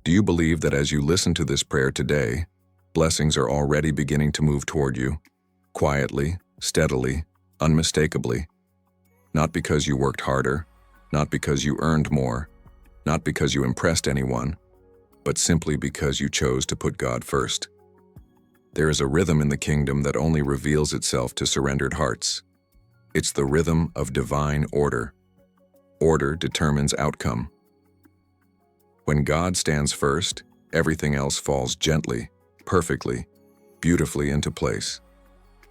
Do you believe that as you listen to this prayer today, blessings are already beginning to move toward you? Quietly, steadily, unmistakably. Not because you worked harder, not because you earned more, not because you impressed anyone, but simply because you chose to put God first. There is a rhythm in the kingdom that only reveals itself to surrendered hearts. It's the rhythm of divine order. Order determines outcome. When God stands first, everything else falls gently, perfectly, beautifully into place.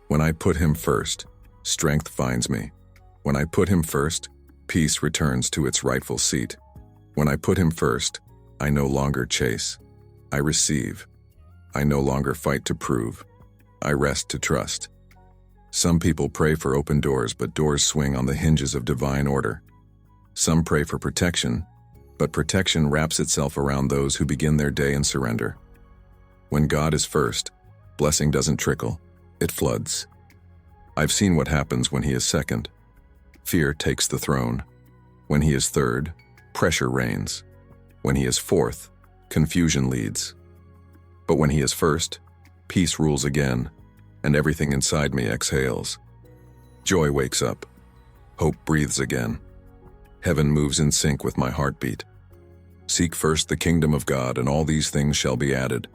When I put Him first, strength finds me. When I put Him first, peace returns to its rightful seat. When I put Him first, I no longer chase. I receive. I no longer fight to prove. I rest to trust. Some people pray for open doors, but doors swing on the hinges of divine order. Some pray for protection, but protection wraps itself around those who begin their day in surrender. When God is first, blessing doesn't trickle, it floods. I've seen what happens when He is second. Fear takes the throne. When He is third, pressure reigns. When He is fourth, confusion leads. But when He is first, peace rules again, and everything inside me exhales. Joy wakes up. Hope breathes again. Heaven moves in sync with my heartbeat. Seek first the kingdom of God, and all these things shall be added.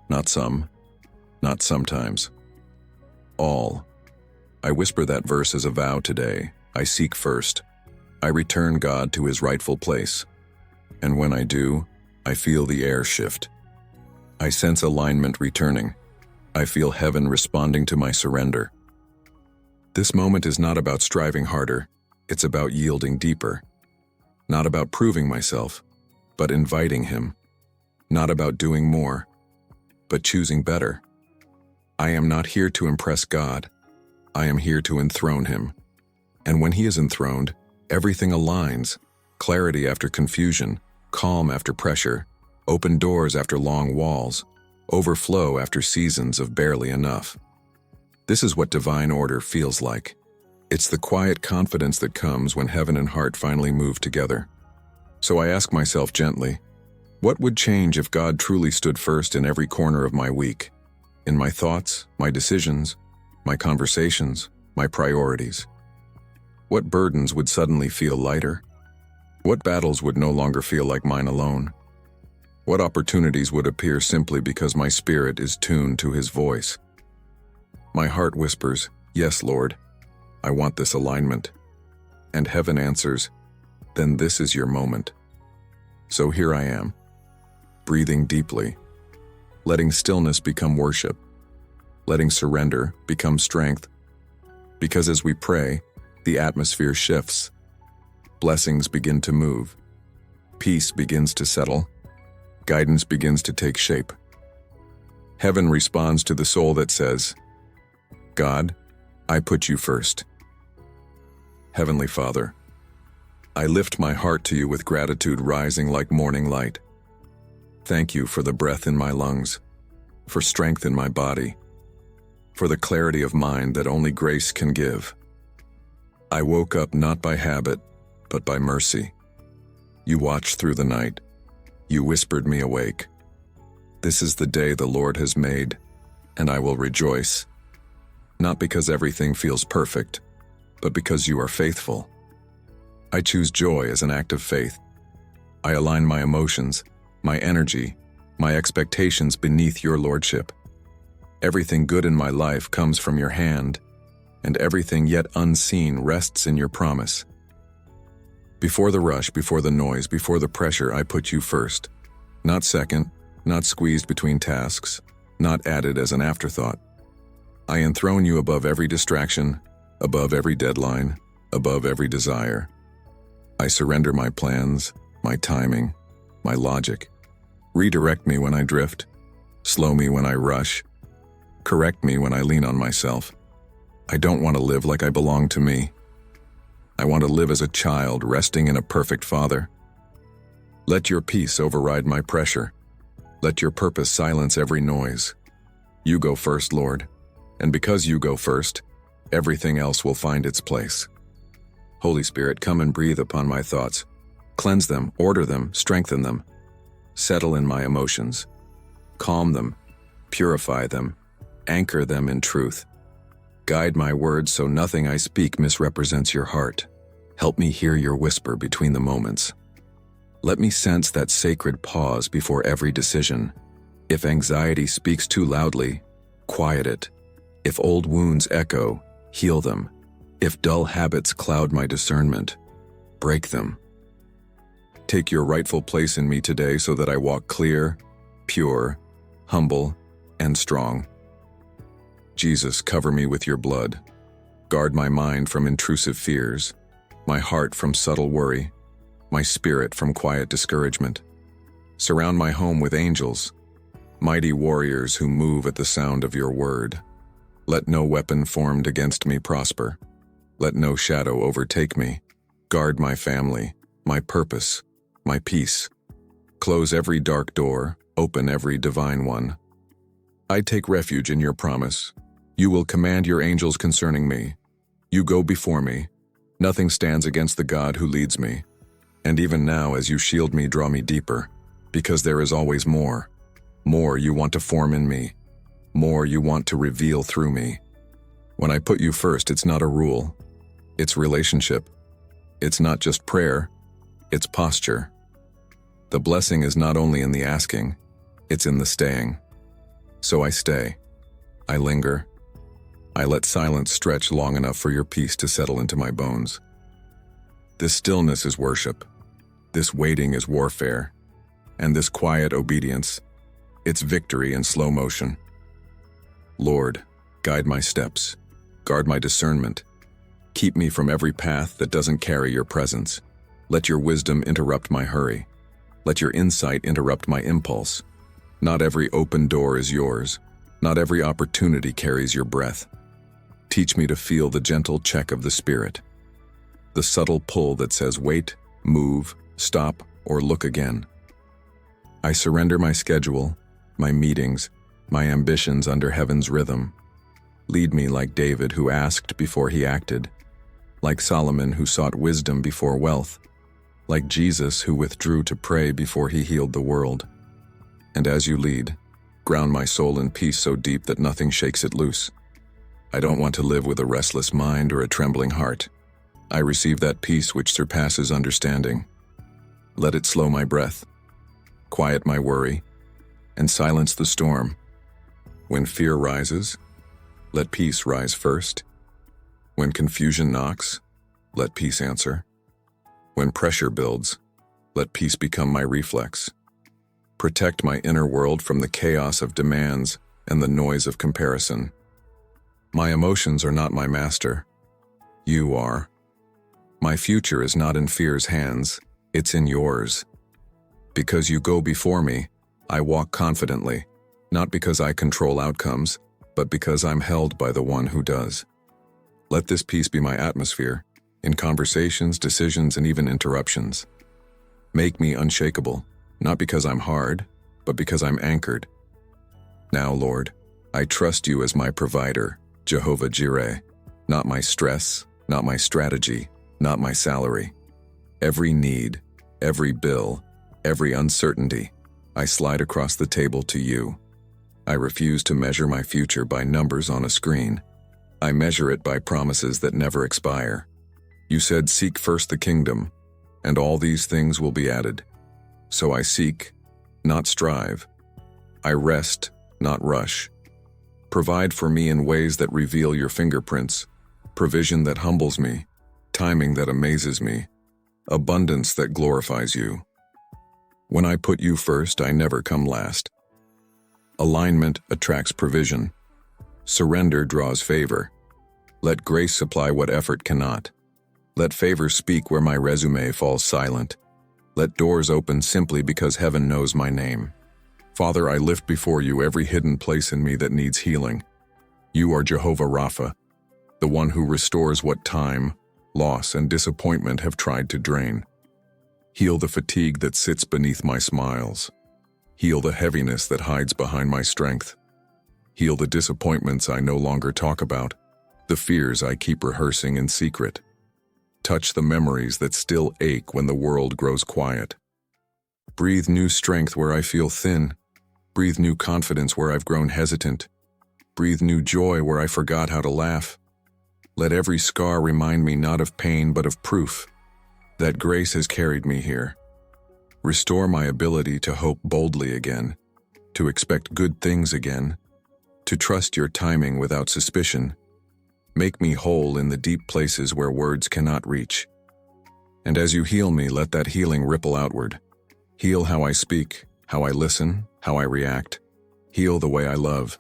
Not some, not sometimes. All. I whisper that verse as a vow today. I seek first. I return God to His rightful place. And when I do, I feel the air shift. I sense alignment returning. I feel heaven responding to my surrender. This moment is not about striving harder, it's about yielding deeper. Not about proving myself, but inviting Him. Not about doing more, but choosing better. I am not here to impress God. I am here to enthrone Him. And when He is enthroned, everything aligns, clarity after confusion, calm after pressure, open doors after long walls, overflow after seasons of barely enough. This is what divine order feels like. It's the quiet confidence that comes when heaven and heart finally move together. So I ask myself gently, what would change if God truly stood first in every corner of my week? In my thoughts, my decisions, my conversations, my priorities? What burdens would suddenly feel lighter? What battles would no longer feel like mine alone? What opportunities would appear simply because my spirit is tuned to His voice? My heart whispers, "Yes, Lord, I want this alignment." And heaven answers, "Then this is your moment." So here I am, breathing deeply, letting stillness become worship, letting surrender become strength. Because as we pray, the atmosphere shifts. Blessings begin to move. Peace begins to settle. Guidance begins to take shape. Heaven responds to the soul that says, "God, I put you first." Heavenly Father, I lift my heart to you with gratitude rising like morning light. Thank you for the breath in my lungs, for strength in my body, for the clarity of mind that only grace can give. I woke up not by habit, but by mercy. You watched through the night. You whispered me awake. This is the day the Lord has made, and I will rejoice. Not because everything feels perfect, but because you are faithful. I choose joy as an act of faith. I align my emotions, my energy, my expectations beneath your lordship. Everything good in my life comes from your hand, and everything yet unseen rests in your promise. Before the rush, before the noise, before the pressure, I put you first. Not second, not squeezed between tasks, not added as an afterthought. I enthrone you above every distraction, above every deadline, above every desire. I surrender my plans, my timing, my logic. Redirect me when I drift. Slow me when I rush. Correct me when I lean on myself. I don't want to live like I belong to me. I want to live as a child resting in a perfect Father. Let your peace override my pressure. Let your purpose silence every noise. You go first, Lord, and because you go first, everything else will find its place. Holy Spirit, come and breathe upon my thoughts. Cleanse them, order them, strengthen them. Settle in my emotions. Calm them, purify them, anchor them in truth. Guide my words so nothing I speak misrepresents your heart. Help me hear your whisper between the moments. Let me sense that sacred pause before every decision. If anxiety speaks too loudly, quiet it. If old wounds echo, heal them. If dull habits cloud my discernment, break them. Take your rightful place in me today so that I walk clear, pure, humble, and strong. Jesus, cover me with your blood. Guard my mind from intrusive fears, my heart from subtle worry, my spirit from quiet discouragement. Surround my home with angels, mighty warriors who move at the sound of your word. Let no weapon formed against me prosper. Let no shadow overtake me. Guard my family, my purpose, my peace. Close every dark door, open every divine one. I take refuge in your promise. You will command your angels concerning me. You go before me. Nothing stands against the God who leads me. And even now, as you shield me, draw me deeper, because there is always more. More you want to form in me. More you want to reveal through me. When I put you first, it's not a rule. It's relationship. It's not just prayer. It's posture. The blessing is not only in the asking, it's in the staying. So I stay. I linger. I let silence stretch long enough for your peace to settle into my bones. This stillness is worship. This waiting is warfare. And this quiet obedience, it's victory in slow motion. Lord, guide my steps. Guard my discernment. Keep me from every path that doesn't carry your presence. Let your wisdom interrupt my hurry. Let your insight interrupt my impulse. Not every open door is yours. Not every opportunity carries your breath. Teach me to feel the gentle check of the Spirit. The subtle pull that says wait, move, stop, or look again. I surrender my schedule, my meetings, my ambitions under heaven's rhythm. Lead me like David who asked before he acted, like Solomon who sought wisdom before wealth, like Jesus who withdrew to pray before he healed the world. And as you lead, ground my soul in peace so deep that nothing shakes it loose. I don't want to live with a restless mind or a trembling heart. I receive that peace which surpasses understanding. Let it slow my breath, quiet my worry, and silence the storm. When fear rises, let peace rise first. When confusion knocks, let peace answer. When pressure builds, let peace become my reflex. Protect my inner world from the chaos of demands and the noise of comparison. My emotions are not my master. You are. My future is not in fear's hands, it's in yours. Because you go before me, I walk confidently, not because I control outcomes, but because I'm held by the one who does. Let this peace be my atmosphere, in conversations, decisions, and even interruptions. Make me unshakable, not because I'm hard, but because I'm anchored. Now, Lord, I trust you as my provider, Jehovah Jireh, not my stress, not my strategy, not my salary. Every need, every bill, every uncertainty, I slide across the table to you. I refuse to measure my future by numbers on a screen. I measure it by promises that never expire. You said, "Seek first the kingdom, and all these things will be added." So I seek, not strive. I rest, not rush. Provide for me in ways that reveal your fingerprints, provision that humbles me, timing that amazes me, abundance that glorifies you. When I put you first, I never come last. Alignment attracts provision. Surrender draws favor. Let grace supply what effort cannot. Let favor speak where my resume falls silent. Let doors open simply because heaven knows my name. Father, I lift before you every hidden place in me that needs healing. You are Jehovah Rapha, the one who restores what time, loss, and disappointment have tried to drain. Heal the fatigue that sits beneath my smiles. Heal the heaviness that hides behind my strength. Heal the disappointments I no longer talk about, the fears I keep rehearsing in secret. Touch the memories that still ache when the world grows quiet. Breathe new strength where I feel thin. Breathe new confidence where I've grown hesitant. Breathe new joy where I forgot how to laugh. Let every scar remind me not of pain but of proof that grace has carried me here. Restore my ability to hope boldly again, to expect good things again, to trust your timing without suspicion. Make me whole in the deep places where words cannot reach. And as you heal me, let that healing ripple outward. Heal how I speak, how I listen, how I react. Heal the way I love.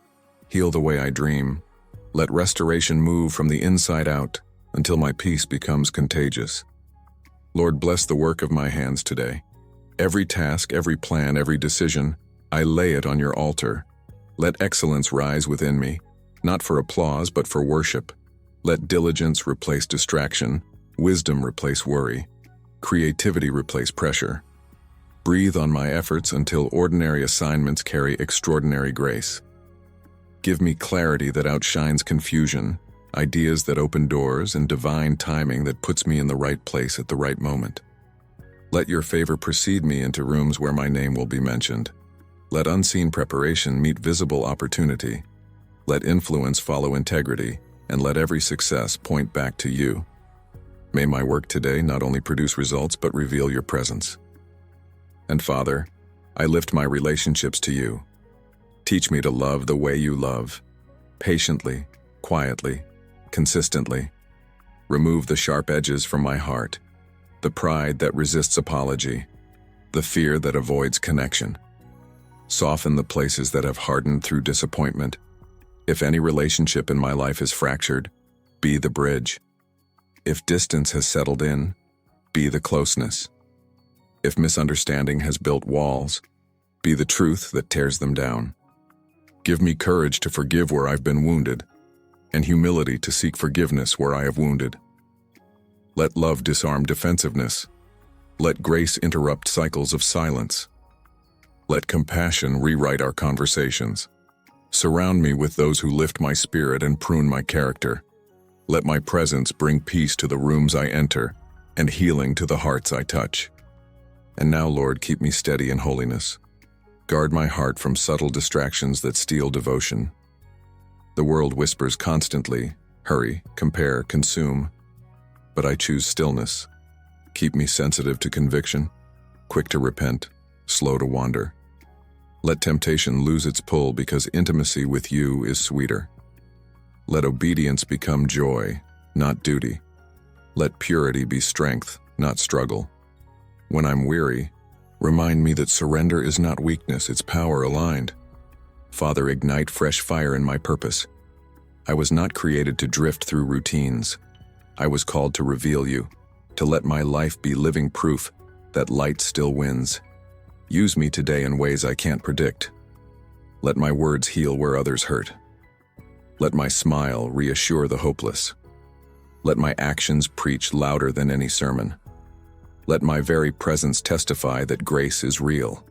Heal the way I dream. Let restoration move from the inside out until my peace becomes contagious. Lord, bless the work of my hands today. Every task, every plan, every decision, I lay it on your altar. Let excellence rise within me, not for applause but for worship. Let diligence replace distraction, wisdom replace worry, creativity replace pressure. Breathe on my efforts until ordinary assignments carry extraordinary grace. Give me clarity that outshines confusion, ideas that open doors, and divine timing that puts me in the right place at the right moment. Let your favor precede me into rooms where my name will be mentioned. Let unseen preparation meet visible opportunity. Let influence follow integrity, and let every success point back to you. May my work today not only produce results but reveal your presence. And Father, I lift my relationships to you. Teach me to love the way you love, patiently, quietly, consistently. Remove the sharp edges from my heart, the pride that resists apology, the fear that avoids connection. Soften the places that have hardened through disappointment. If any relationship in my life is fractured, be the bridge. If distance has settled in, be the closeness. If misunderstanding has built walls, be the truth that tears them down. Give me courage to forgive where I've been wounded, and humility to seek forgiveness where I have wounded. Let love disarm defensiveness. Let grace interrupt cycles of silence. Let compassion rewrite our conversations. Surround me with those who lift my spirit and prune my character. Let my presence bring peace to the rooms I enter and healing to the hearts I touch. And now, Lord, keep me steady in holiness. Guard my heart from subtle distractions that steal devotion. The world whispers constantly, hurry, compare, consume. But I choose stillness. Keep me sensitive to conviction, quick to repent, slow to wander. Let temptation lose its pull because intimacy with you is sweeter. Let obedience become joy, not duty. Let purity be strength, not struggle. When I'm weary, remind me that surrender is not weakness, it's power aligned. Father, ignite fresh fire in my purpose. I was not created to drift through routines. I was called to reveal you, to let my life be living proof that light still wins. Use me today in ways I can't predict. Let my words heal where others hurt. Let my smile reassure the hopeless. Let my actions preach louder than any sermon. Let my very presence testify that grace is real.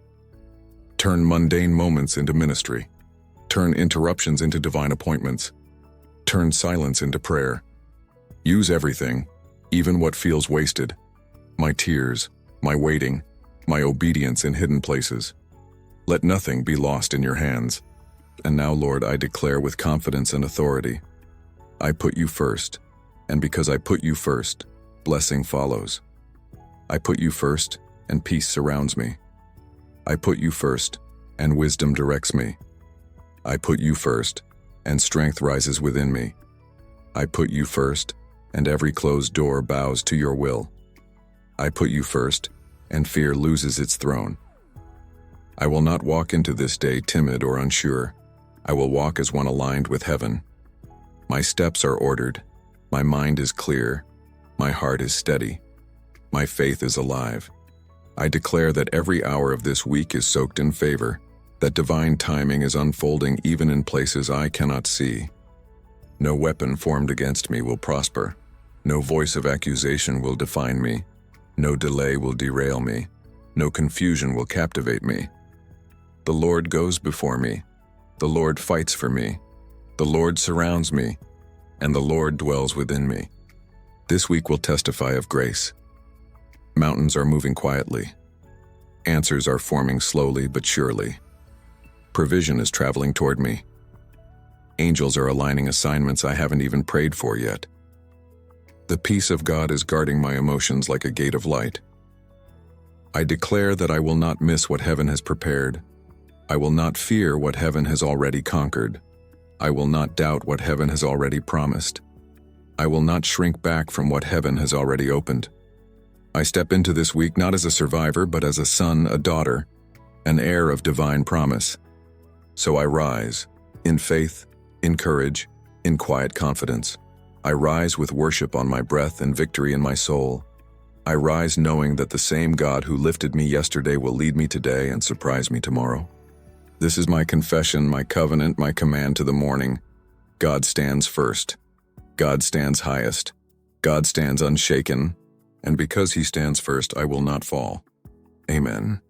Turn mundane moments into ministry. Turn interruptions into divine appointments. Turn silence into prayer. Use everything, even what feels wasted. My tears, my waiting, my obedience in hidden places. Let nothing be lost in your hands. And now, Lord, I declare with confidence and authority, I put you first, and because I put you first, blessing follows. I put you first, and peace surrounds me. I put you first, and wisdom directs me. I put you first, and strength rises within me. I put you first, and every closed door bows to your will. I put you first, and fear loses its throne. I will not walk into this day timid or unsure. I will walk as one aligned with heaven. My steps are ordered. My mind is clear. My heart is steady. My faith is alive. I declare that every hour of this week is soaked in favor, that divine timing is unfolding even in places I cannot see. No weapon formed against me will prosper. No voice of accusation will define me. No delay will derail me. No confusion will captivate me. The Lord goes before me. The Lord fights for me. The Lord surrounds me. And the Lord dwells within me. This week will testify of grace. Mountains are moving quietly. Answers are forming slowly but surely. Provision is traveling toward me. Angels are aligning assignments I haven't even prayed for yet. The peace of God is guarding my emotions like a gate of light. I declare that I will not miss what heaven has prepared. I will not fear what heaven has already conquered. I will not doubt what heaven has already promised. I will not shrink back from what heaven has already opened. I step into this week not as a survivor, but as a son, a daughter, an heir of divine promise. So I rise, in faith, in courage, in quiet confidence. I rise with worship on my breath and victory in my soul. I rise knowing that the same God who lifted me yesterday will lead me today and surprise me tomorrow. This is my confession, my covenant, my command to the morning. God stands first. God stands highest. God stands unshaken. And because he stands first, I will not fall. Amen.